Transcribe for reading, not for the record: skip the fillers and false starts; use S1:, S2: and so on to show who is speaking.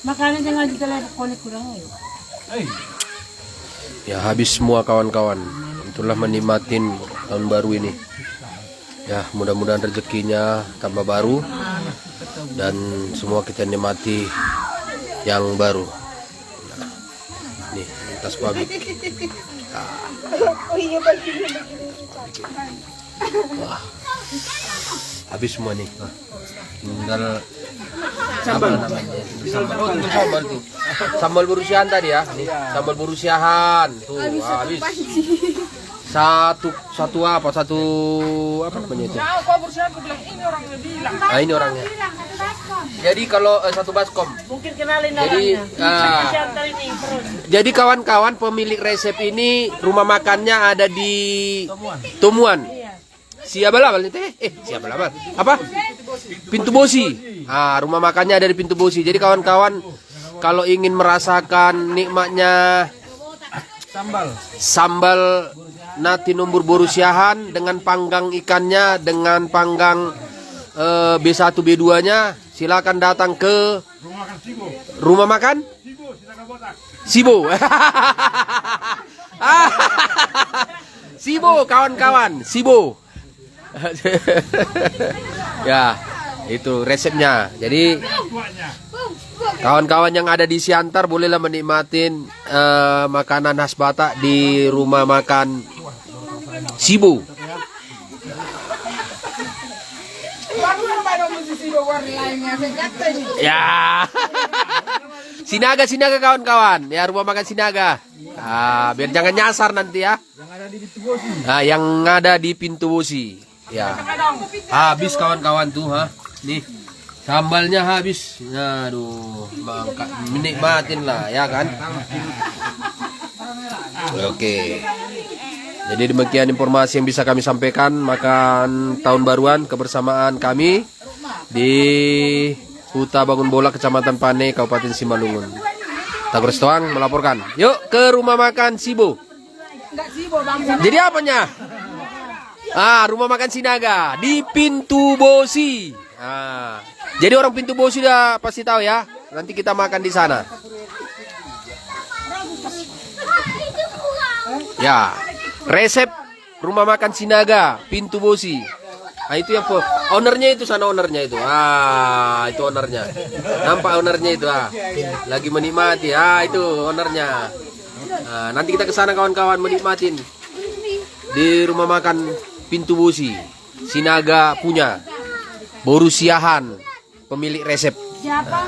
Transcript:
S1: Makanan yang di dalam konek kurang ayo.
S2: Ya habis semua kawan-kawan. Itulah menikmatin tahun baru ini. Ya mudah-mudahan rezekinya tambah baru dan semua kita nikmati yang baru. Nah, nih tas babi. Wah, habis semua nih. Tinggal sambal namanya. Sambal. Oh, tunggu sambal tuh. Sambal berusiahan tadi ya. Nih, sambal berusiahan. Tuh, habis. Satu apa namanya itu? Ah, ini orangnya. Jadi kalau satu baskom.
S1: Mungkin kenalin
S2: Jadi jadi kawan-kawan pemilik resep ini rumah makannya ada di Tumuan. Siapa lah siapa lah apa? Pintu Bosi. Ah, rumah makannya ada di Pintu Bosi. Jadi kawan-kawan kalau ingin merasakan nikmatnya sambal nati numbur borusiahan dengan panggang ikannya, dengan panggang B1 B2-nya, silakan datang ke rumah makan Sibo. Sibo kawan-kawan, Sibo. Ya, itu resepnya. Jadi kawan-kawan yang ada di Siantar bolehlah menikmatin makanan khas Batak di rumah makan Sibo. Ya. Sinaga kawan-kawan. Ya, rumah makan Sinaga. Ah, biar jangan nyasar nanti ya. Yang ada di Pintu Bosi. Ya. Habis kawan-kawan tuh, ha. Nih. Sambalnya habis. Aduh, menikmatin lah ya kan. Oke. Jadi demikian informasi yang bisa kami sampaikan makan tahun baruan kebersamaan kami di Huta Bangun Bola Kecamatan Pane Kabupaten Simalungun. Tagor Stoang melaporkan. Yuk ke rumah makan Sibo. Jadi apanya? Ah, rumah makan Sinaga di Pintu Bosi. Ah, jadi orang Pintu Bosi sudah pasti tahu ya. Nanti kita makan di sana. Ya, resep rumah makan Sinaga Pintu Bosi. Nah, itu yang ownernya itu sana ownernya itu. Ah, itu ownernya. Nampak ownernya itu lagi menikmati. Ah, itu ownernya. Nah, nanti kita ke sana kawan-kawan menikmatin di rumah makan Pintu Bosi. Sinaga punya. Borusiahan pemilik resep.
S1: Siapa?